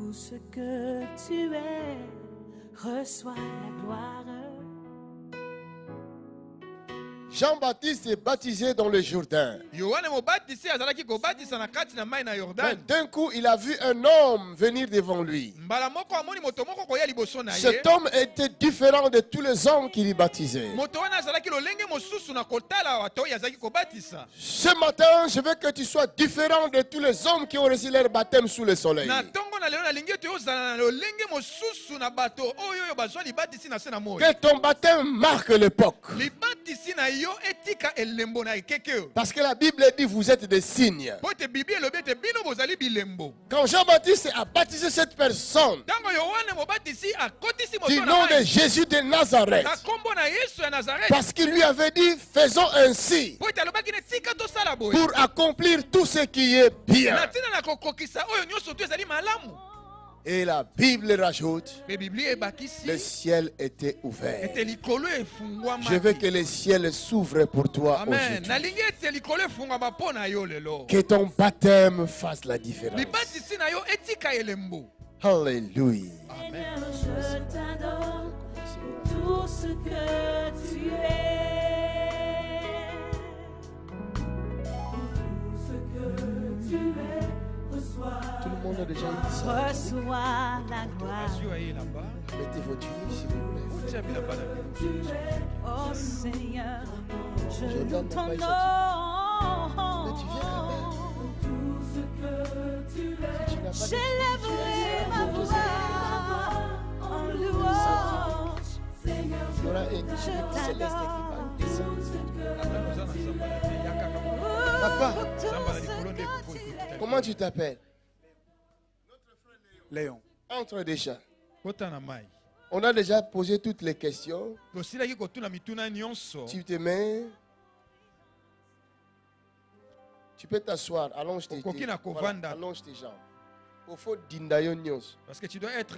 Tout ce que tu es, reçois la gloire. Jean-Baptiste est baptisé dans le Jourdain. Mais d'un coup, il a vu un homme venir devant lui. Cet homme était différent de tous les hommes qu'il y baptisait. Ce matin, je veux que tu sois différent de tous les hommes qui ont reçu leur baptême sous le soleil. Que ton baptême marque l'époque. Parce que la Bible dit vous êtes des signes. Quand Jean-Baptiste a baptisé cette personne du nom de Jésus de Nazareth, parce qu'il lui avait dit faisons ainsi pour accomplir tout ce qui est bien. Et la Bible rajoute, le ciel était ouvert. Je veux que le ciel s'ouvre pour toi aujourd'hui. Que ton baptême fasse la différence. Alléluia. Seigneur, je t'adore, tout ce que tu es. Tout ce que tu es, reçois. Tout le monde a déjà dit ça. Reçois la gloire. Mettez vos tuniques s'il vous plaît. Oh Seigneur, je Jordan loue n'a ton pas été nom. Mais tu viens quand même. Si tu n'as pas de J'élèverai ma voix en louange. Seigneur, il y aura une unité céleste qui va descendre. Papa, comment tu t'appelles? Léon. Entre déjà. On a déjà posé toutes les questions. Tu te mets. Tu peux t'asseoir. Allonge tes jambes. Voilà, allonge tes jambes. Il faut dindayo nyos. Parce que tu dois être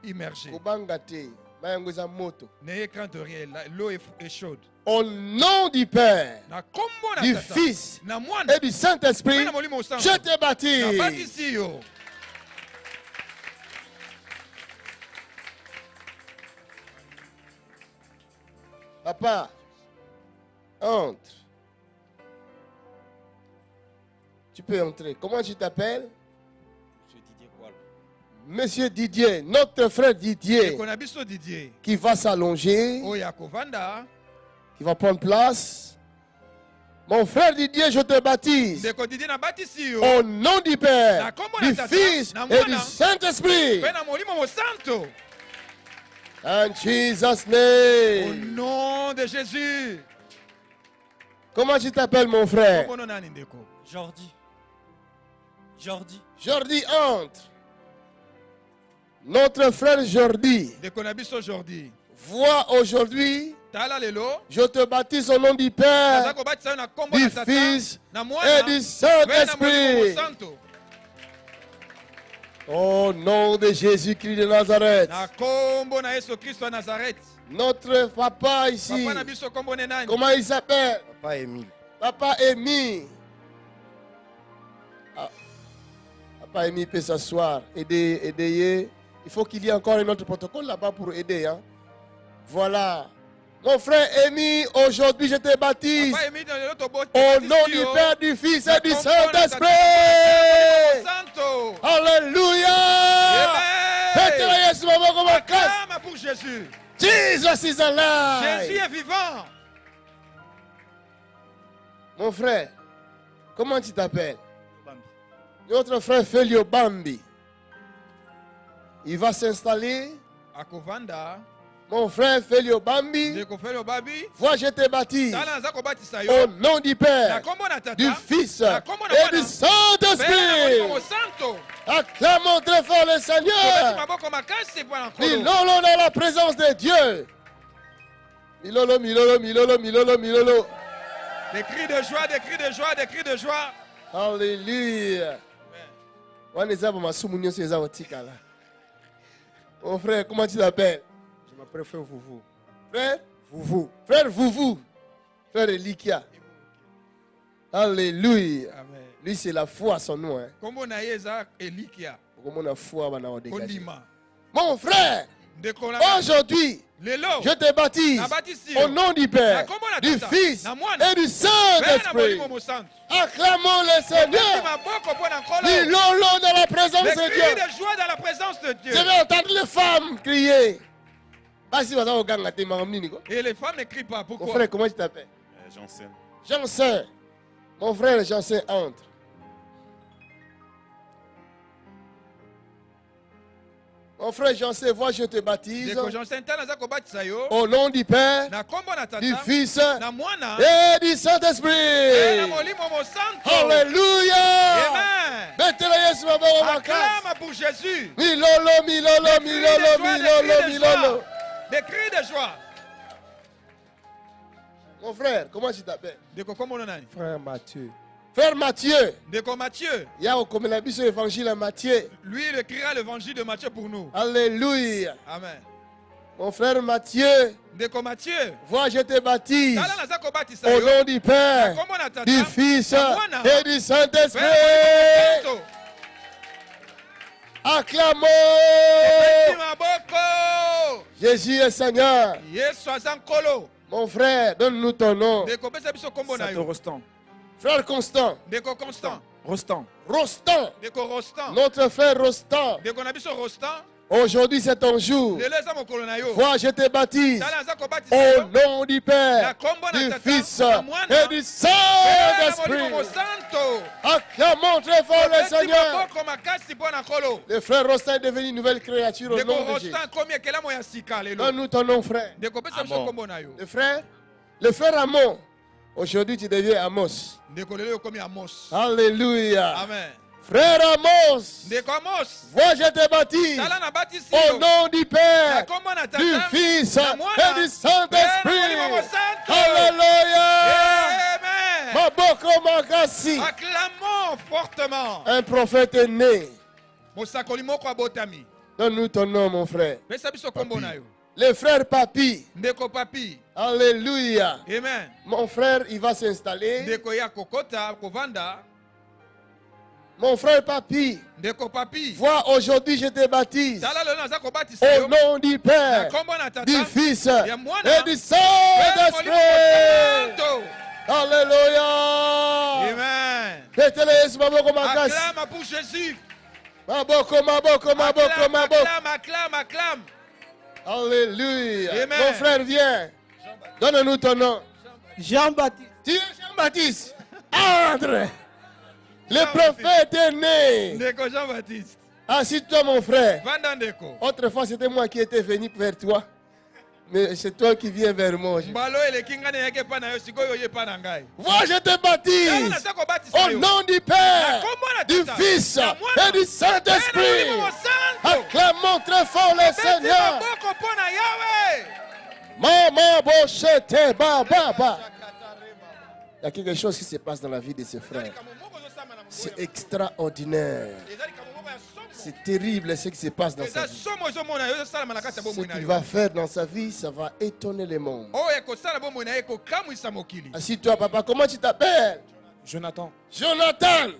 immergé. Kobangate. Mayangoza moto. N'ayez crainte de rien. L'eau est chaude. Au nom du Père, du Fils et du Saint-Esprit, je te baptise. Papa, entre. Tu peux entrer. Comment tu t'appelles? Monsieur Didier, notre frère Didier, qui va s'allonger, qui va prendre place. Mon frère Didier, je te baptise au nom du Père, du Fils et du Saint-Esprit. En Jesus' Au name. nom de Jésus. Comment tu t'appelles, mon frère? Jordi. Jordi. Jordi, entre. Notre frère Jordi, vois aujourd'hui, je te baptise au nom du Père, du Fils et du Saint-Esprit. Au nom de Jésus-Christ de Nazareth. Notre papa ici, comment il s'appelle? Papa Émile. Papa Émile. Ah. Papa Émile peut s'asseoir, aider. Il faut qu'il y ait encore un autre protocole là-bas pour aider. Hein. Voilà. Mon frère Émile, aujourd'hui je te baptise au nom du Père, du Fils et du Saint-Esprit. Alléluia. Pour Jésus. Jesus is alive. Jésus est vivant. Mon frère, comment tu t'appelles? Notre frère Félio Bambi. Il va s'installer. Mon frère Félio Bambi. Vois, je te baptise au nom du Père, du Fils et du Saint-Esprit. Acclamons très fort le Seigneur. Milolo dans la présence de Dieu. Milolo, milolo, milolo, milolo, milolo. Des cris de joie, des cris de joie, des cris de joie. Alléluia. Mon frère, comment tu t'appelles? Je m'appelle Frère Vouvou. Frère Vouvou. Frère Vouvou. Frère Elikia. Alléluia. Amen. Lui, c'est la foi, son nom. Hein. Kombo na ye eza Elikia. Comment la foi va nous dégager. Ondima. Mon frère, Ndeko na aujourd'hui, lelo. je te baptise Nabatisi au yo. nom du Père, Nakombo na du tata. Fils Na mwana. et du Bena Saint-Esprit. molimo mosantu. Acclamons le Tobeti Seigneur. maboko mpo na nkolo. Lilolo dans la présence Les de cris Dieu. de joie dans la présence de Dieu. Je vais entendre les femmes crier. Basi baza oganga te makamni ko. Et les femmes ne crient pas. Mon Pourquoi? frère, comment tu t'appelles? Janssen. Janssen. Mon frère Janssen entre. Mon frère Janssen, vois, je te baptise Ndeko Janssen tala za kobatisa yo. au nom du Père, Na kombo na tata. du Fils Na mwana. et du Et na Saint-Esprit. molimo mosantu. Alléluia. Amen. Betela Yesu baba wa makasi. Acclame pour Jésus. Milolo, milolo, milolo, milolo, milolo. Des cris de joie. Mon frère, comment tu t'appelles? Ndeko kombo na nani? Frère Mathieu. Frère Matthieu. Ndeko Matthieu. Il y a au comme la Bible évangile à Matthieu. Lui, il écrira l'évangile de Matthieu pour nous. Alléluia. Amen. Mon frère Matthieu, Ndeko Matthieu. vois, je te baptise Tala na za kobatisa au yo. nom du Père, Kombo na tata. du Fils Na mwana. et du Saint-Esprit. Père mosantu. Acclamons. Tobeti maboko. Jésus est Seigneur. Yesu aza nkolo. Mon frère, donne-nous ton nom. Ndeko pesa biso kombo na Sato yo. Rostan. Frère Constant. Ndeko Constant. Rostan. Rostan. Ndeko Rostan. Notre frère Rostan. Ndeko na biso Rostan. Aujourd'hui, c'est ton jour. Lelo eza mokolo na yo. Vois, je te baptise Tala na za kobatisa au yo. nom du Père, Na kombo na du tata. Fils Na mwana. et du Père na molimo Saint-Esprit. mosantu. Acclamons très fort le Tobeti Seigneur. maboko makasi mpo na nkolo. Le frère Rostan est devenu une nouvelle créature au Ndeko nom de Jésus. Rostan komi ekelamo ya sika lelo. Donne-nous ton nom, frère. Ndeko pesa biso Amon. kombo na yo. Le frère Amon. Aujourd'hui, tu deviens Amos. Ndeko lelo komi Amos. Alléluia. Amen. Frère Amos. Ndeko Amos. Vois, je te baptise Tala na batisi au yo. nom du Na Père, kombo na tata. du Fils Na mwana. et du Saint-Esprit. Père na molimo mosantu. Alléluia. Amen. Maboko makasi. Acclamons fortement. Un prophète est né. Mosakoli moko abotami. Donne-nous ton nom, mon frère. Pesa biso kombo na yo. Le frère Papi. Ndeko Papi. Alléluia. Amen. Mon frère, il va s'installer. Ndeko ya kokota kovanda. Mon frère Papi. Ndeko Papi. Vois, aujourd'hui, je te baptise Tala lelo naza kobatisa au yo. nom du Na Père, kombo na tata. du Fils Ya mwana. et du Père Saint-Esprit. molimo mosantu. Alléluia. Amen. Betele Yesu maboko makasi. Acclame pour Jésus. Maboko, maboko, maboko, Acclame, maboko. acclame, acclame, acclame. Alléluia. Amen. Mon frère, viens. Donne-nous ton nom. Jean-Baptiste. Tu es Jean-Baptiste. Andre. Le prophète est né. Ndeko Jean-Baptiste. Assis-toi, mon frère. Vanda Ndeko. Autrefois, c'était moi qui étais venu vers toi. Mais c'est toi qui viens vers moi. Mbalo eleki ngane yake pa na yo sikoyo ye pa na ngai. Vois, je te Tala baptise naza kobatisa au yo. nom du Na Père, kombo na du tata. Fils Na mwana. et du Père Saint-Esprit. molimo mosantu. Acclamons très fort le Beti Seigneur. maboko mpo na Yahweh. Maman bochete baba. Il y a quelque chose qui se passe dans la vie de ses frères. C'est extraordinaire. C'est terrible ce qui se passe dans sa vie. Ce qu'il va faire dans sa vie, ça va étonner le monde. Assis-toi, papa. Comment tu t'appelles? Jonathan. Jonathan,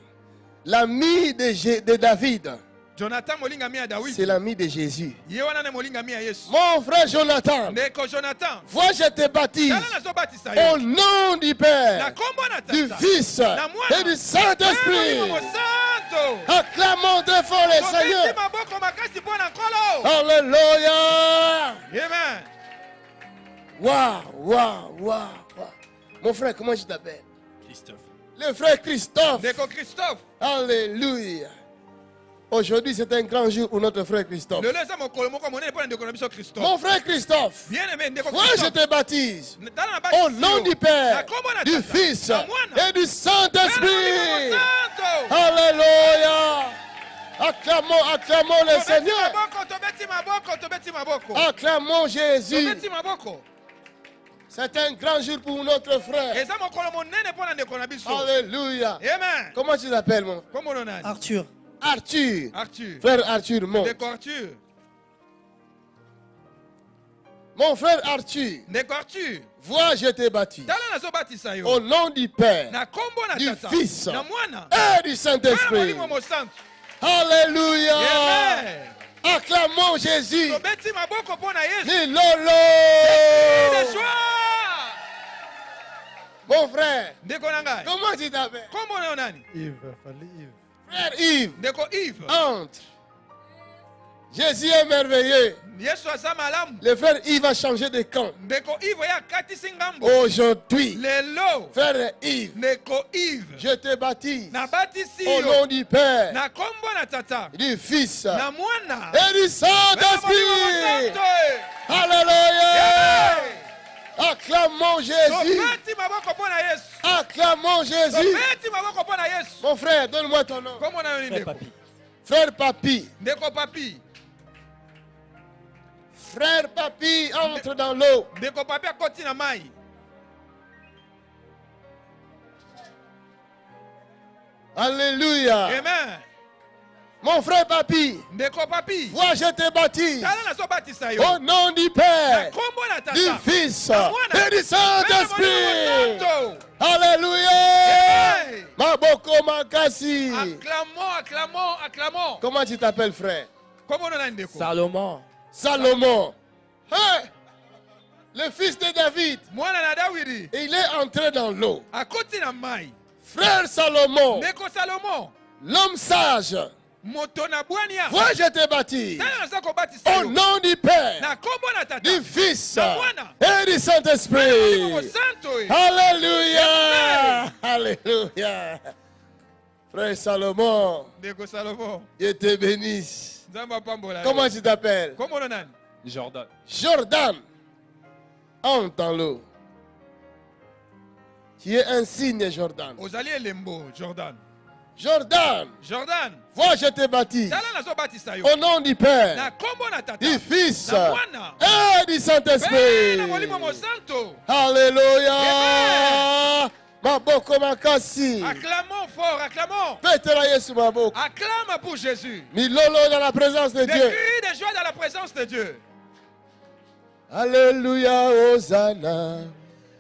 l'ami de David. Jonathan molinga mi ya David. C'est l'ami de Jésus. Ye wana ne molinga mi ya Yesu. Mon frère Jonathan, Ndeko Jonathan. vois, je te baptise Tala nazobatisa yo. au nom du Na Père, kombo na du tata. Fils Na mwana. et du Père Saint-Esprit. molimo mosantu. Acclamons très fort le Tobeti Seigneur. maboko makasi mpo na nkolo. Alléluia. Amen. Waouh. Mon frère, comment tu t'appelles? Christophe. Le frère Christophe. Ndeko Christophe. Alléluia. Aujourd'hui, c'est un grand jour pour notre frère Christophe. Lelo eza mokolo moko monene mpo na ndeko na biso Christophe. Mon frère Christophe, Bien aimé ndeko moi je Christophe. te baptise Tala na batisi au nom yo. du Na Père, kombo na du tata. Fils Na mwana. et du Père Saint-Esprit. molimo mosantu. Alléluia. Acclamons le Tobeti Seigneur. maboko, tobeti maboko, tobeti maboko. Acclamons Jésus. Tobeti maboko. C'est un grand jour pour notre frère. Eza mokolo monene mpo na ndeko na biso. Alléluia. Amen. Comment tu t'appelles, mon frère? Kombo no nani? Arthur. Arthur. Arthur. Frère Arthur, monte. Ndeko Arthur. Mon frère Arthur, vois, je t'ai baptisé au nom du Père, du Fils et du Saint-Esprit. Alléluia. Acclamons Jésus. Lolo. Mon frère, comment tu t'appelles? Yves. Frère Yves, entre. Jésus est merveilleux. Le frère Yves a changé de camp. Aujourd'hui, frère Yves, je te baptise au nom du Père, du Fils et du Saint-Esprit. Alléluia. Acclamons Jésus. Acclamons Jésus. Mon frère, donne-moi ton nom. Frère Papi. Frère Papi, entre dans l'eau. Alléluia. Amen. Mon frère Papi, vois, je te baptise au nom du Père, du Fils et du Saint-Esprit. Alléluia. Maboko Makasi. Acclamons. Comment tu t'appelles, frère? Salomon. Salomon. Hey, le fils de David. Il est entré dans l'eau. Frère Salomon, l'homme sage. Vois, je te baptise au nom du Père, du Fils et du Saint-Esprit. Alléluia. Alléluia. Frère Salomon, Dieu te bénisse. Comment tu t'appelles? Jordan. Jordan. Entre dans l'eau. Tu es un signe, Jordan. Jordan. Vois, je te baptise au nom du Père, du Fils et du Saint-Esprit. Alléluia. Maboko Makasi. Acclamons fort, acclamons. Acclame pour Jésus. Milolo dans la présence de Des Dieu. cris de joie dans la présence de Dieu. Alléluia, Hosanna.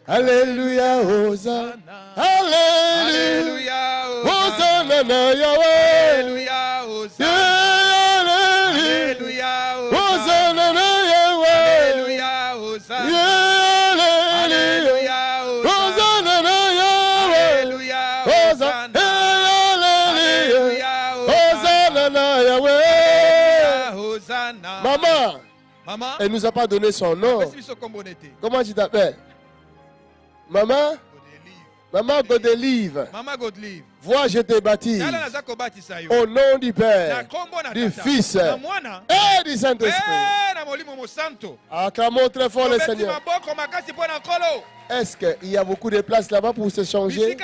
Alléluia, Hosanna. Alléluia, Hosanna, Yahweh. Alléluia, Hosanna. Alléluia, Hosanna, Yahweh. Alléluia, Hosanna. Alléluia, Hosanna. Alléluia, Hosanna. Maman, elle ne nous a pas donné son nom. Comment tu t'appelles? Maman? Maman Godelive. Vois, je te baptise au nom du Père, du Fils et du Saint-Esprit. Acclamons très fort le Seigneur. Est-ce qu'il y a beaucoup de places là-bas pour se changer?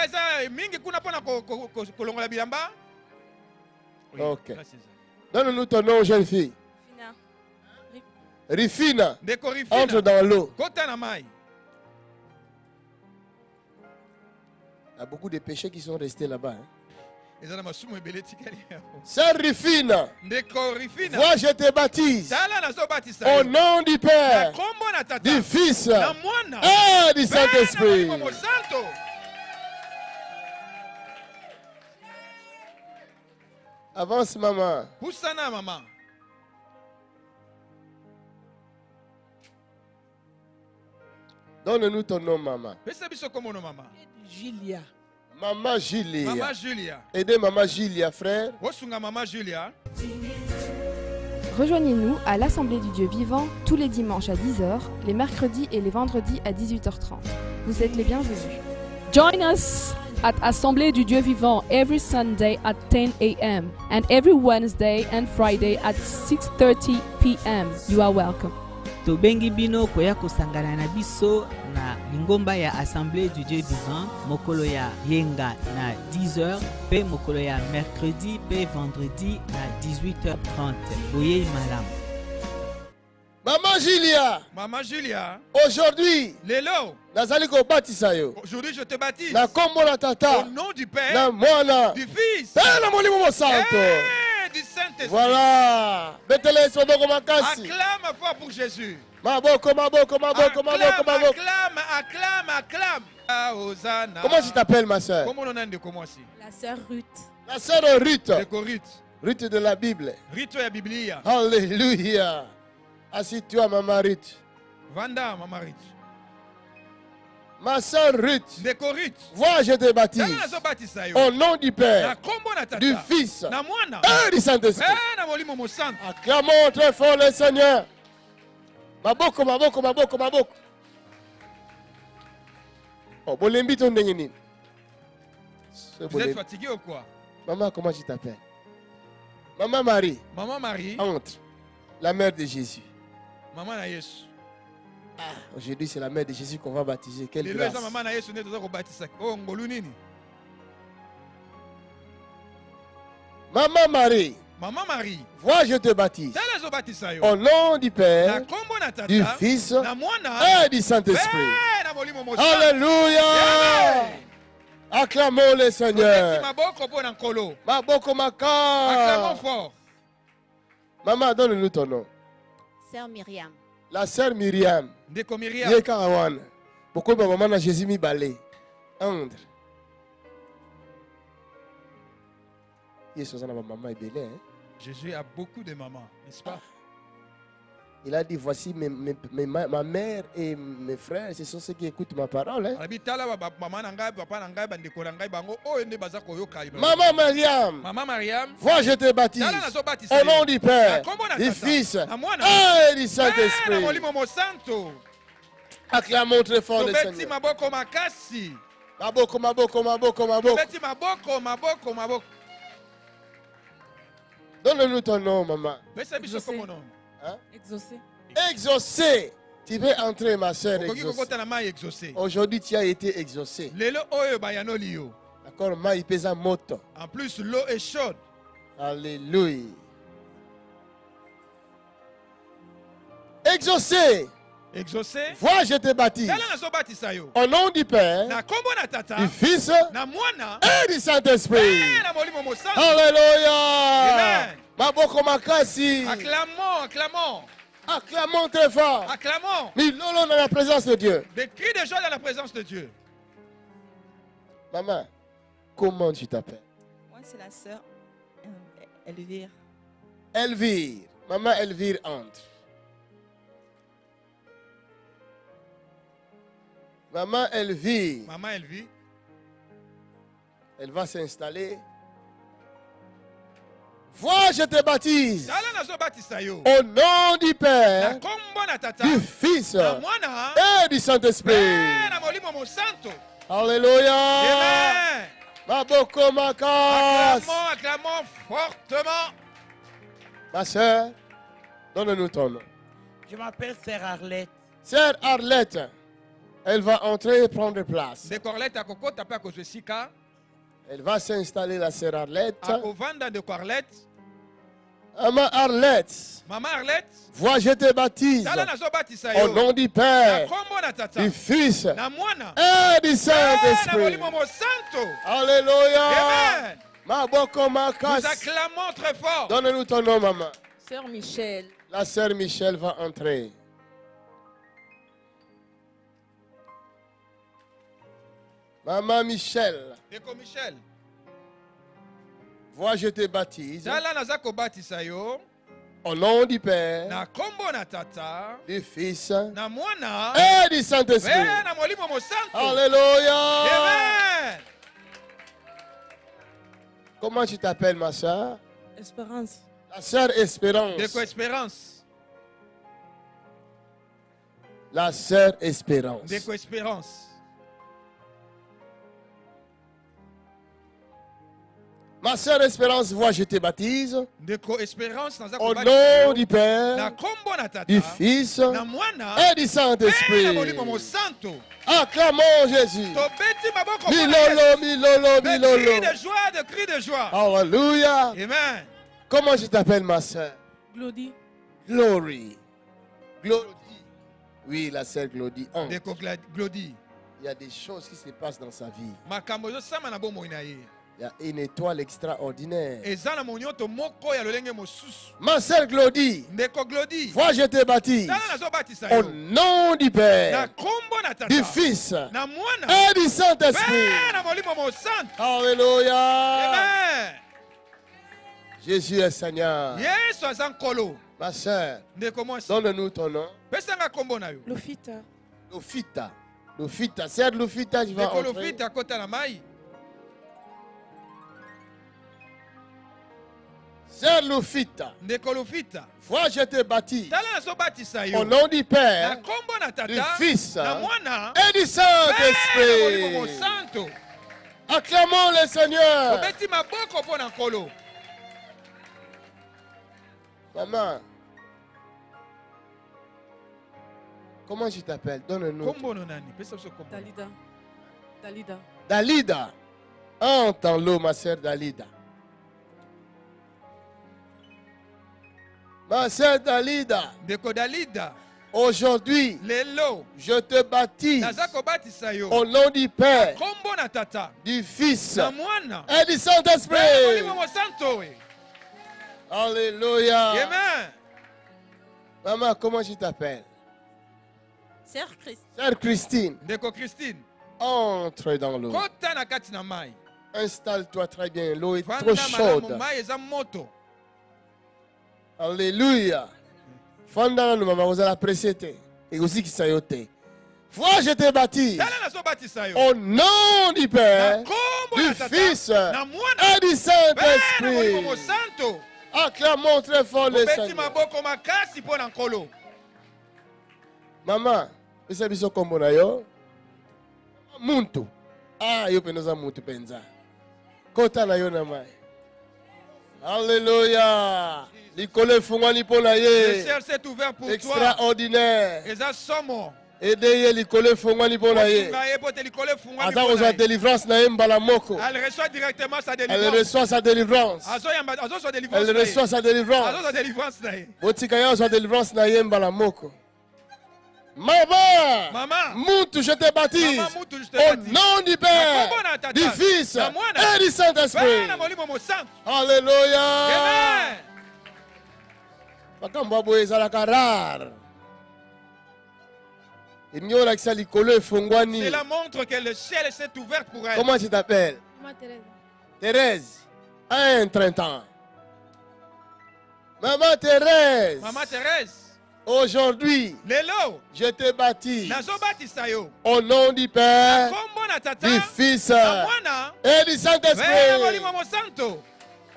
Ok. Donne-nous ton nom, jeune fille. Rifina. Entre dans l'eau. Il y a beaucoup de péchés qui sont restés là-bas. Sœur Rifina, vois, je te baptise au nom du Père, du Fils et du Saint-Esprit. Avance, maman. Donne-nous ton nom, maman. Julia. Maman Julia. Maman Julia. Aidez Maman Julia, frère. Maman Julia. Rejoignez-nous à l'Assemblée du Dieu vivant tous les dimanches à 10h, les mercredis et les vendredis à 18h30. Vous êtes les bienvenus. Join us at Assemblée du Dieu vivant every Sunday at 10 a.m. and every Wednesday and Friday at 6:30 p.m. You are welcome. Tobengi bino koya kosangana na biso na lingomba ya Assemblée du Dieu vivant mokolo ya yenga na 10h pe mokolo ya mercredi pe vendredi na 18h30. Boye malam. Maman Julia. Maman Julia. Aujourd'hui. Lelo. Aujourd'hui je te baptise. Au nom du Père. Du Fils. Du Saint-Esprit. Voilà. Acclame fort pour Jésus. Maboko, maboko, maboko, maboko, maboko. Acclame, acclame, acclame. Hosanna. Comment tu t'appelles, ma soeur? Comment on a de comment aussi? La sœur Ruth. La sœur Ruth. Ruth de la Bible. Ruth de la Bible. Alléluia. Assis-toi, maman Ruth. Vanda, maman Ruth. Ma sœur Ruth. Vois, je te baptise. Au nom du Père, du Fils et du Saint-Esprit. Acclamons très fort le Seigneur. Maboko, maboko, maboko, maboko. Oh, bolembi ton dengeni. Vous êtes fatigué ou quoi? Maman, comment tu t'appelles? Maman Marie. Maman Marie. Entre. La mère de Jésus. Maman na Yesu. Ah, aujourd'hui, c'est la mère de Jésus qu'on va baptiser. Quelle grâce. Maman na Yesu ne doit pas baptiser. Oh, ngolu nini? Maman Marie. Maman Marie. Vois, je te baptise. Au nom du Père, du Fils et du Saint-Esprit. Alléluia. Acclamons le Seigneur. Maboko maka. Acclamons fort. Maman, donne-nous ton nom. Sœur Myriam. La sœur Myriam. Ndeko Myriam. Yekarawan. Pourquoi maman na Jésus mi balé? Andre. Jésus a beaucoup de mamans, n'est-ce pas? Il a dit, voici ma mère et mes frères, ce sont ceux qui écoutent ma parole. Hein? Maman Mariam, vois, je te baptise au nom du Père, du Fils et du Saint-Esprit. Acclamons très fort le Seigneur. Maboko, maboko, maboko, maboko. Donne-nous ton nom, maman. Hein? Exaucé. Exaucé. Tu veux entrer, ma soeur, exaucé. Aujourd'hui, tu as été exaucé. D'accord, ma il pèse un moto. En plus, l'eau est chaude. Alléluia. Exaucé. Exaucé. Vois, je te baptise. Au nom du Père, du Fils et du Saint-Esprit. Alléluia. Maboko makasi. Acclamons, acclamons. Acclamons très fort. Acclamons. Milolo dans la présence de Dieu. Des cris de joie dans la présence de Dieu. Maman, comment tu t'appelles? Moi, c'est la sœur Elvire. Elvire. Maman Elvire entre. Maman Elvire. Maman Elvire. Elle va s'installer. Vois, je te baptise. Au nom du Père, du Fils et du Saint-Esprit. Alléluia. Maboko makas. Acclamons fortement. Ma soeur, donne-nous ton nom. Je m'appelle Sœur Arlette. Sœur Arlette, elle va entrer et prendre place. Elle va s'installer, la sœur Arlette. Maman Arlette. Maman Arlette. Vois, je te baptise. Au nom du Père, du Fils et du Saint-Esprit. Alléluia. Maboko makas. Nous acclamons très fort. Donne-nous ton nom, maman. Sœur Michel. La sœur Michel va entrer. Maman Michel. Deko Michel. Vois, je te baptise. Au nom du Père, du Fils et du Saint-Esprit. Alléluia. Amen. Comment tu t'appelles, ma soeur? Espérance. La sœur Espérance. Deko Espérance. La sœur Espérance. Deko Espérance. Ma sœur Espérance, vois, je te baptise. Au nom du Père, du Fils et du Saint-Esprit. Acclamons Jésus. Milolo, milolo, milolo. De cris de joie. Alléluia. Amen. Comment je t'appelle, ma sœur? Glody. Glory. Glody. Oui, la sœur Glody. Glody. Il y a des choses qui se passent dans sa vie. Il y a une étoile extraordinaire. eza na monyoto moko ya lolenge mosusu. Ma sœur Glody, Ndeko Glody, vois, je te baptise tala nazobatisa au yo nom du na Père, kombo na du tata Fils na mwana et du Saint-Esprit. mpe na molimo mosantu. Alléluia. Amen. Jésus est Seigneur. Yesu aza nkolo. Ma sœur, Ndeko mwasi, donne-nous ton nom. pesanga kombo na yo. Lufita. Lufita. Lufita. Sœur Lufita, je vais Ndeko entrer. Lufita akota na mai. Sœur Lufita, Ndeko Lufita, vois, je te baptise tala nazobatisa au yo nom du na Père, kombo na du tata Fils na mwana et du mpe na molimo Saint-Esprit. mosantu. Acclamons le Seigneur. Obeti maboko mpo na nkolo. Maman, comment tu t'appelles? Donne-nous. Kombo no nani? Pesa biso kombo. Dalida. Dalida. Dalida. Entends-le, ma sœur Dalida. Ma sœur Dalida, Ndeko Dalida, aujourd'hui, lelo je te baptise naza kobatisa yo au nom du Père, kombo na tata du Fils na mwana et du mpe na Saint-Esprit. molimo mosantu. Alléluia. Amen. Maman, comment tu t'appelles? Sœur Christ. Sœur Christine, Ndeko Christine, entre dans l'eau. kota na kati na mai. Installe-toi très bien, l'eau est trop Vanda malamu, chaude. mai eza moto. Alléluia. Fanda na mama vous allez apprécier. Et aussi qui sayote. Vois, je te baptise Tala nazobatisa yo au nom du Père, na kombo du na tata Fils na mwana et du mpe na molimo Saint-Esprit. mosantu. Acclamons très fort le Obeti Seigneur. maboko makasi mpo na nkolo. Maman, esa biso kombo na yo. Muntu. Ah, yo penoza muntu penza. Kota na yo na mai. Alléluia. Likole fungwani po na Le ye. ciel s'est ouvert pour toi. Extraordinaire. Eza somo. Aide ye likole fungwani po na ye. Osunga ye po te likolo efungwami Aza mpo na kozwa ye. délivrance na ye mbala moko. Elle reçoit directement sa Elle délivrance. reçoit sa délivrance. Azozwa délivrance Elle na ye. reçoit sa délivrance. Azozwa délivrance na ye. Botika ya ozwa délivrance na ye mbala moko. Maman, Maman, Muntu, je te baptise Maman Muntu, je te au baptise. nom du Na Père, kombo na tata, du Fils na mwana, et du Saint-Esprit. mpe na molimo mosantu. Alléluia. Amen. Makambo ya boye ezalaka rare. Elingi olakisa likolo efungwani. Cela montre que le ciel s'est ouvert pour elle. Comment tu t'appelles? Moi, Thérèse. Thérèse. Entre temps. Maman Thérèse. Maman Thérèse, Aujourd'hui, lelo je te baptise nazobatisa yo au nom du Père, kombo na tata du Fils na mwana et du mpe na Saint-Esprit. molimo mosantu.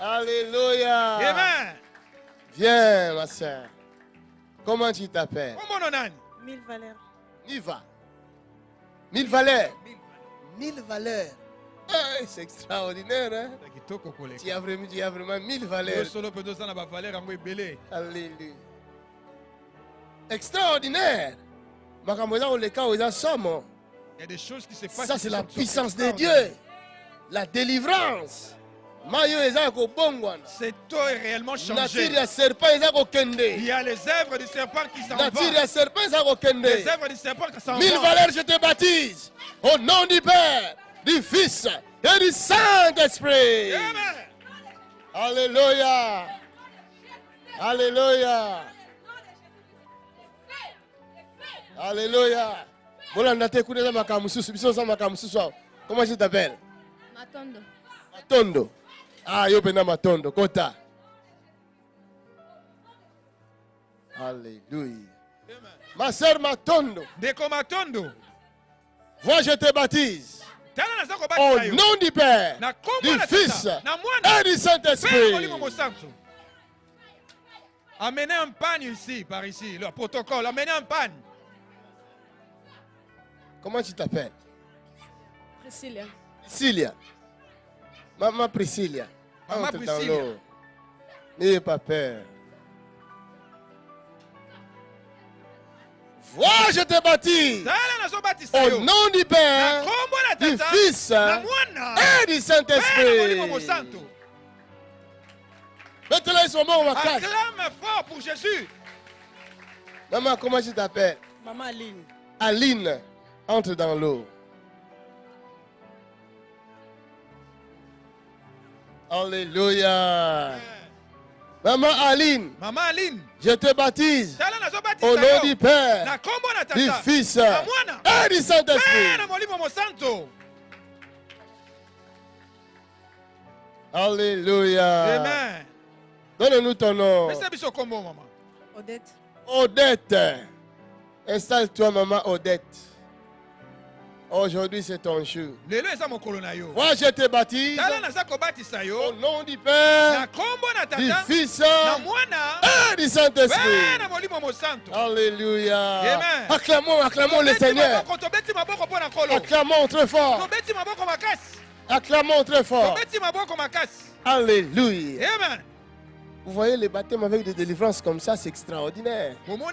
Alléluia. Amen. Viens, ma soeur. Comment tu t'appelles? Kombo no nani? 1000 valeurs. Niva. 1000 valeurs. 1000 valeurs. Ah, c'est extraordinaire, hein? Kitoko koleka. Tu as vraiment 1000 valeurs. Solo pe toza na ba valeur yango ebele. Alléluia. Extraordinaire. Makambo eza koleka oyo eza somo. Il y a des choses qui se passent. Ça, qui c'est la sont puissance de extraordinaires. Dieu. La délivrance. Mayo eza kobongwana. Cette eau est réellement changée. Nature ya serpent eza Il kokende. y a les œuvres du serpent qui s'en Nature vont. ya serpent eza kokende. Les œuvres du serpent qui s'en 1000 vont. valeurs, je te baptise. Au nom du Père, du Fils et du Saint-Esprit. Amen. Alléluia. Alléluia. Alléluia. Bolanda te kuna na makambo susu, biso za makambo susu. Comment tu t'appelles? Matondo. Matondo. Ah, yo pena Matondo, kota. Alléluia. Ma sœur Matondo, Ndeko Matondo. vois, je te baptise. Tala naza Au kobatisa yo. nom du Père, Na kombo du na Fils tata, na mwana, et du mpe na Saint-Esprit. molimo mosantu. Amenez un panne ici, par ici, le protocole. Amenez un panne. Comment tu t'appelles? Priscilla. Priscilla. Maman Priscilla. Maman Entre dans Priscilla. l'eau. N'ayez pas peur. Vois, je te baptise. Tala nazobatisa Au yo. nom du Na Père, kombo na du tata, Fils na mwana, et du mpe na Saint-Esprit. molimo mosantu. Maintenant, ils sont morts à casa. Acclame fort pour Jésus. Maman, comment tu t'appelles? Maman Aline. Aline. Entre dans l'eau. Alléluia. Maman Aline, je te baptise au nom du Père, du Fils et du Saint-Esprit. Alléluia. Amen. Donne-nous ton nom. Odette. Odette. Installe-toi, maman Odette. Aujourd'hui, c'est ton jour. Moi, je te baptise au nom du Père, du Fils et du Saint-Esprit. Alléluia. Acclamons le Seigneur. Acclamons très fort. Acclamons très fort. Alléluia. Vous voyez les baptêmes avec des délivrances comme ça, c'est extraordinaire. Comment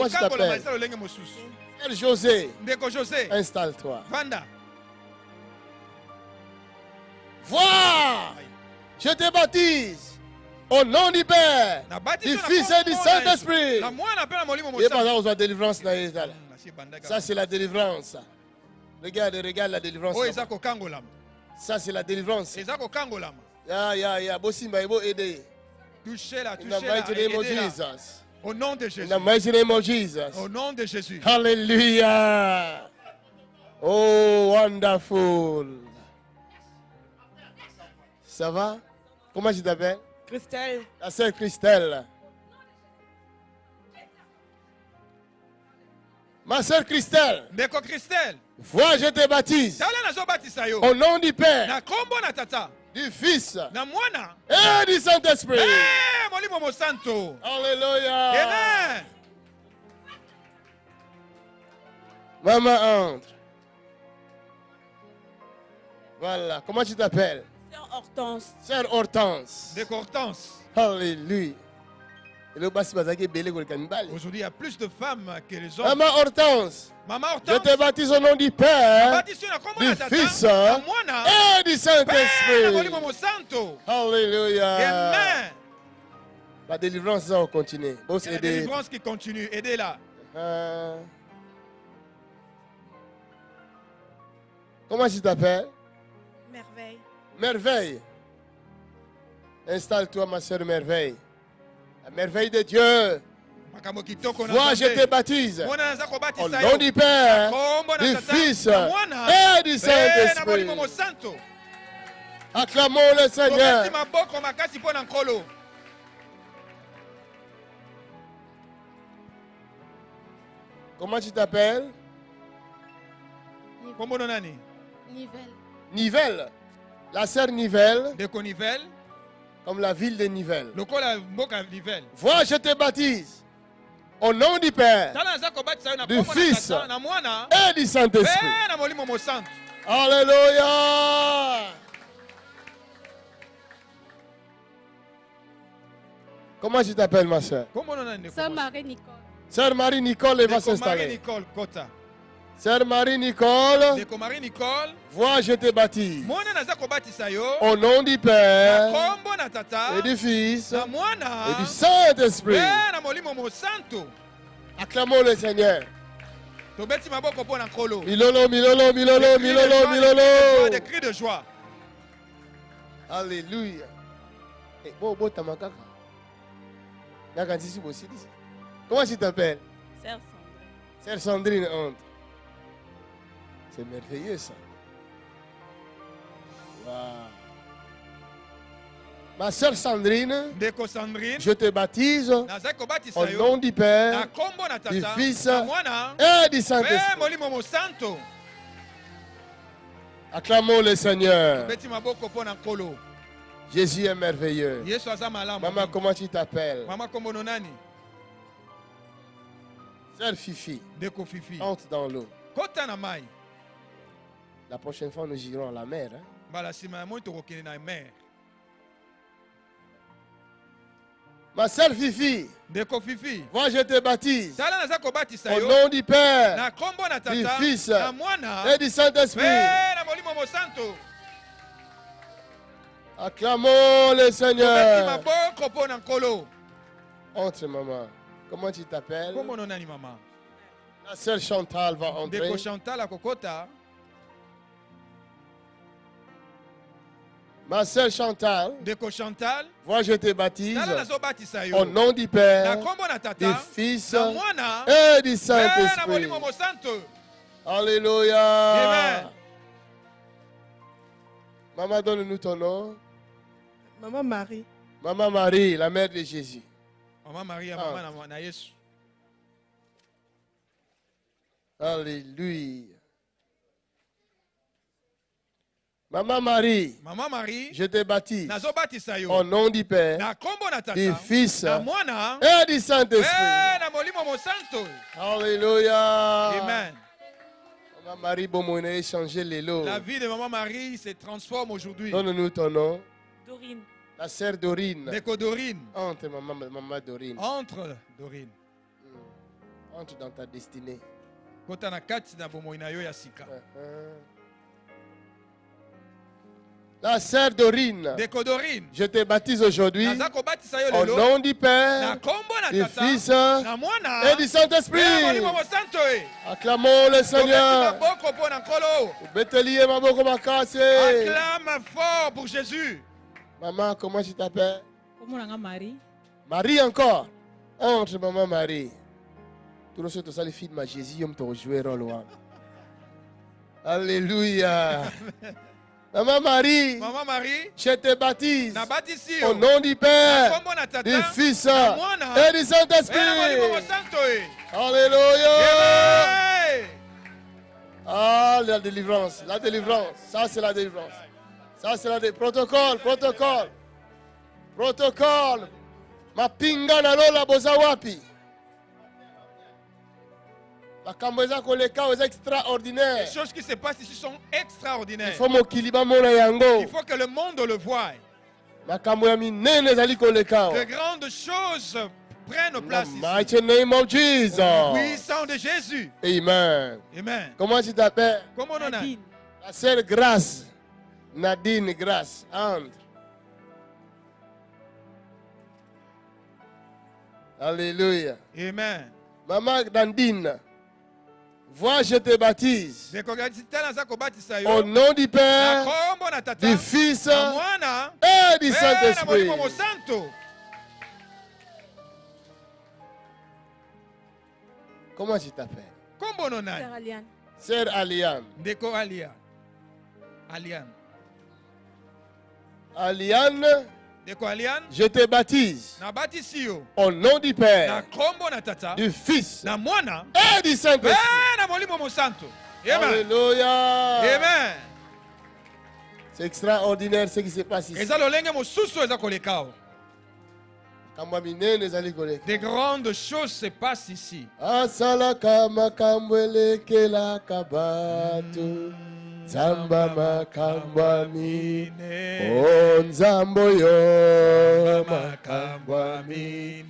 tu t'appelles? Frère José. Installe-toi. Vois, je te baptise au nom du Père, du Fils et du Saint-Esprit. Et pendant la délivrance, ça c'est la délivrance. Regarde la délivrance. Ça c'est la délivrance. Touchez-la, In the mighty name of aidez-la. Jesus. Au nom de Jésus. In the mighty name of Jesus. Au nom de Jésus. Hallelujah. Oh, wonderful. Ça va? Comment tu t'appelles? Christelle. La sœur Christelle. Ma sœur Christelle. Ndeko Christelle. Vois, je te baptise. Au nom du Père, Na kombo na tata. du Fils Na mwana. et du Saint-Esprit. Molimo mo santo. Alléluia. Amen. Maman entre. Voilà. Comment tu t'appelles? Sœur Hortense. Sœur Hortense. De Hortense. Alléluia. Aujourd'hui, il y a plus de femmes que les hommes. Maman Hortense. Maman Je Hortense. te baptise au nom du Père, du Fils et du Saint-Esprit. Alléluia. Amen. La délivrance va continuer. Il y a la délivrance qui continue. Aidez-la. Comment tu t'appelles? Merveille. Merveille. Installe-toi, ma soeur Merveille. La merveille de Dieu. Moi, je te baptise au nom du Père, du Fils et du Saint-Esprit. Acclamons le Seigneur. Comment tu t'appelles? Nivelle. Nivelle. La sœur Nivelle. Nivelle. Comme la ville de Nivelle. Nivelle. Vois, je te baptise au nom du Père, du Fils et du Saint-Esprit. Alléluia. Comment tu t'appelles, ma soeur? Sœur Marie-Nicole. Sœur Marie-Nicole, elle va s'installer. Sœur Marie-Nicole, vois, je te baptise au nom du Père et du Fils et du Saint-Esprit. Acclamons le Seigneur. Milolo, milolo, milolo, milolo, milolo. Des cris de joie. Alléluia. Comment tu t'appelles? Sœur Sandrine. Sœur Sandrine entre. C'est merveilleux ça. Wow. Ma sœur Sandrine, je te baptise au nom du Père, du Fils et du Saint-Esprit. Acclamons le Seigneur. Jésus est merveilleux. Maman, comment tu t'appelles? Sœur Fifi, entre dans l'eau. La prochaine fois, nous irons à la mer. Ma sœur Fifi, moi je te baptise au nom du Père, du Fils et du Saint-Esprit. Acclamons le Seigneur. Entre, maman. Comment tu t'appelles? La sœur Chantal va entrer. Ma sœur Chantal, moi je te baptise au nom du Père, du Fils et du Saint-Esprit. Alléluia. Amen. Maman, donne-nous ton nom. Maman Marie. Maman Marie, la mère de Jésus. Maman Marie, maman na Yesu. Alléluia. Maman Marie, je te baptise au nom du Père, du Fils et du Saint-Esprit. Alléluia. Amen. Maman Marie, bon, on a échangé les lots. La vie de Maman Marie se transforme aujourd'hui. Donne-nous ton nom. Dorine. La sœur Dorine. Dorine. Entre, maman Dorine. Entre, Dorine. Entre dans ta destinée. La sœur Dorine, je te baptise aujourd'hui au nom du Père, du Fils et du Saint-Esprit. Acclamons le Seigneur. Acclame fort pour Jésus. Maman, comment tu t'appelles? Marie. Marie encore. Entre, maman Marie. Tout le monde, les filles de ma Jésus, ils ont joué rôle. Alléluia. Maman Marie, je te baptise au nom du Père, du Fils et du Saint-Esprit. Alléluia. Ah, la délivrance, la délivrance. Ça, c'est la délivrance. Ça, c'est la délivrance. Protocole. Ma pinga na lola boza wapi. Les choses qui se passent ici sont extraordinaires. Il faut que le monde le voie. De grandes choses prennent place ici. Mighty name of Jesus. Puissant de Jésus. Amen. Amen. Comment tu t'appelles? Comment on a? La sœur Grâce. Nadine Grâce. Andre. Alléluia. Amen. Maman Dandine. Vois, je te baptise au nom du Père, du Fils et du Saint-Esprit. Comment tu t'appelles? Sœur Aliane. Sœur Aliane. Aliane. Je te baptise au nom du Père, du Fils et du Saint-Esprit. Alléluia. Amen. C'est extraordinaire ce qui se passe ici. Des grandes choses se passent ici. Zamba makambwami, onzambo yo makambwami,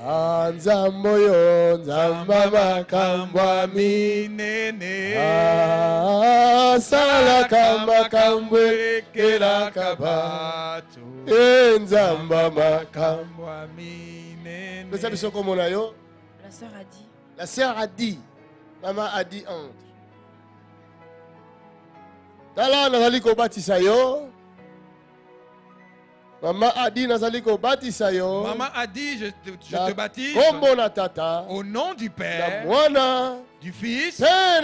anzambo yo nzamba makambwami, salaka makambwe kela kabatu, enzamba makambwami. La sœur Adi. La sœur Adi, maman Adi entre. Tala nazali ko batisa yo. Maman Adi nazali ko batisa yo. Maman Adi, je te baptise au nom du Père, du Fils et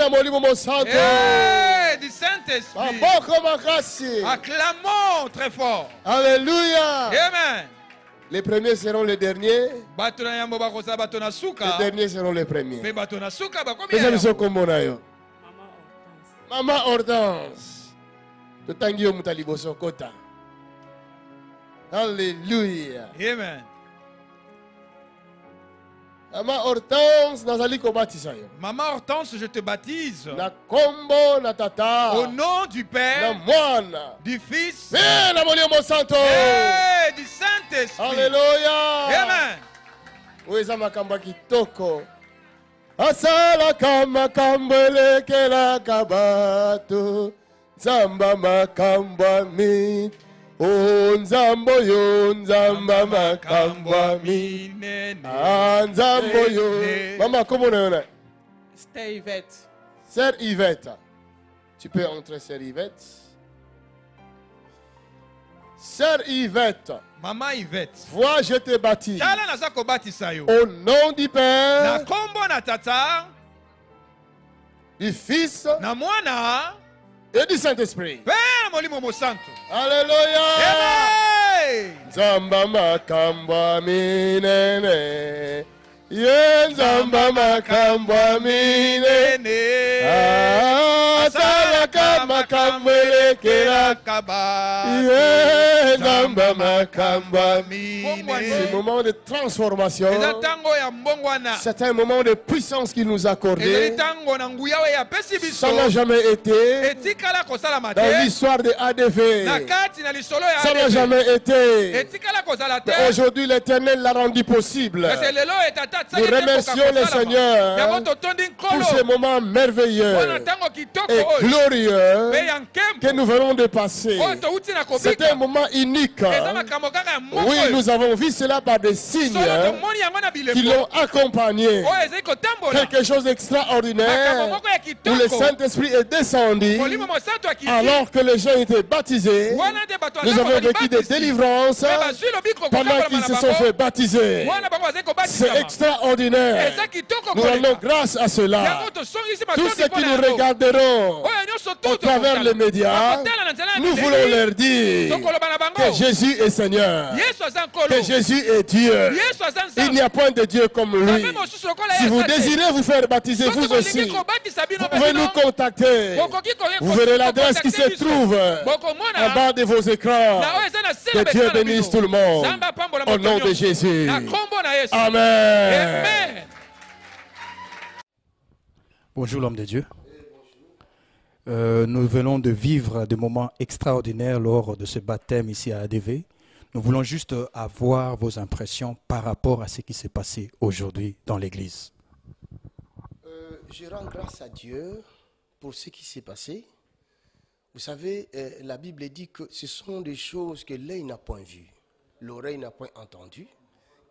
du Saint-Esprit. Acclamons très fort. Alléluia. Amen. Les premiers seront les derniers. Les derniers seront les premiers. Maman Hortense. Alléluia. Amen. Maman Hortense, nazali ko batisa yo. Maman Hortense, je te baptise na kombo na tata, au nom du Père, na mwana, du Fils et na molimo santo, et du Saint-Esprit. Alléluia. Amen. Weza makamba kitoko. Asala kama kambele kela kabatu, zamba makamba mi. Nzambo yo nzamba makambwa mi, nzambo yo. Maman, comment on est? C'était Yvette. Sœur Yvette. Tu peux entrer, Sœur Yvette. Sœur Yvette. Maman Yvette. Vois, je te baptise. Au nom du Père. Du Fils. Et du Saint-Esprit. Alléluia. Zamba makambwa minene. Yenzamba makambwa minene. Asaraka makambwele kerakaba. Yenzamba makambwa minene. C'est un moment de transformation. C'est un moment de puissance qu'il nous a accordé. Ça n'a jamais été dans l'histoire de ADV. Ça n'a jamais été. Mais aujourd'hui, l'Éternel l'a rendu possible. Nous remercions le Seigneur pour ce moment merveilleux et glorieux que nous venons de passer. C'est un moment unique. Oui, nous avons vu cela par des signes qui l'ont accompagné. Quelque chose d'extraordinaire où le Saint-Esprit est descendu alors que les gens étaient baptisés. Nous avons vécu des délivrances pendant qu'ils se sont fait baptiser. C'est extraordinaire. Nous rendons grâce à cela. Tous ceux qui nous regarderont au travers les médias, nous voulons leur dire que Jésus est Seigneur, que Jésus est Dieu. Il n'y a point de Dieu comme lui. Si vous désirez vous faire baptiser vous aussi, vous pouvez nous contacter. Vous verrez l'adresse qui se trouve en bas de vos écrans. Que Dieu bénisse tout le monde. Au nom de Jésus. Amen. Bonjour l'homme de Dieu. Nous venons de vivre des moments extraordinaires lors de ce baptême ici à ADV. Nous voulons juste avoir vos impressions par rapport à ce qui s'est passé aujourd'hui dans l'église. Je rends grâce à Dieu pour ce qui s'est passé. Vous savez, la Bible dit que ce sont des choses que l'œil n'a point vues, l'oreille n'a point entendu,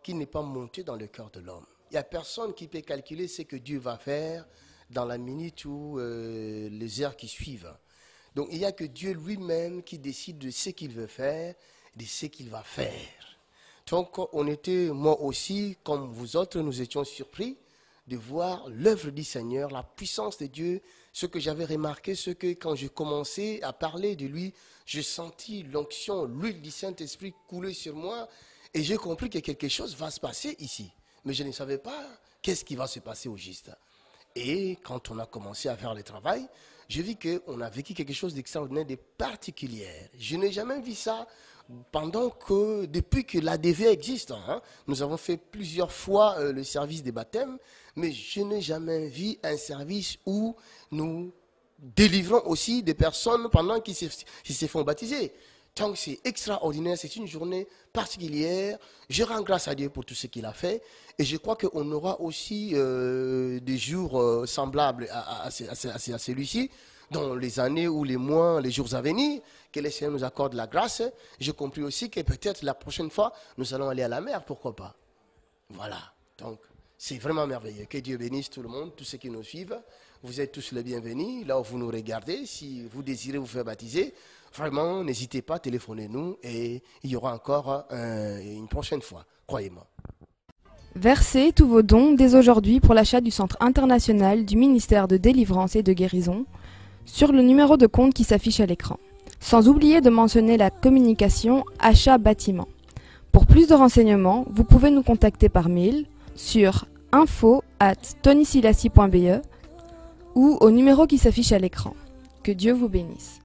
qui n'est pas monté dans le cœur de l'homme. Il n'y a personne qui peut calculer ce que Dieu va faire dans la minute ou les heures qui suivent. Donc il n'y a que Dieu lui-même qui décide de ce qu'il veut faire, de ce qu'il va faire. Donc on était, moi aussi, comme vous autres, nous étions surpris de voir l'œuvre du Seigneur, la puissance de Dieu. Ce que j'avais remarqué, c'est que quand je commençais à parler de lui, j'ai senti l'onction, l'huile du Saint-Esprit couler sur moi et j'ai compris que quelque chose va se passer ici. Mais je ne savais pas qu'est-ce qui va se passer au juste. Et quand on a commencé à faire le travail, j'ai vu qu'on a vécu quelque chose d'extraordinaire, de particulier. Je n'ai jamais vu ça depuis que l'ADV existe. Nous avons fait plusieurs fois le service des baptêmes, mais je n'ai jamais vu un service où nous délivrons aussi des personnes pendant qu'ils se font baptiser. Donc c'est extraordinaire, c'est une journée particulière. Je rends grâce à Dieu pour tout ce qu'il a fait. Et je crois qu'on aura aussi des jours semblables à celui-ci, dans les années ou les mois, les jours à venir, que le Seigneur nous accorde la grâce. J'ai compris aussi que peut-être la prochaine fois, nous allons aller à la mer, pourquoi pas. Voilà, donc c'est vraiment merveilleux. Que Dieu bénisse tout le monde, tous ceux qui nous suivent. Vous êtes tous les bienvenus, là où vous nous regardez. Si vous désirez vous faire baptiser, vraiment, n'hésitez pas, téléphonez-nous et il y aura encore une prochaine fois, croyez-moi. Versez tous vos dons dès aujourd'hui pour l'achat du Centre international du ministère de délivrance et de guérison sur le numéro de compte qui s'affiche à l'écran. Sans oublier de mentionner la communication achat bâtiment. Pour plus de renseignements, vous pouvez nous contacter par mail sur info@tonysilassi.be ou au numéro qui s'affiche à l'écran. Que Dieu vous bénisse.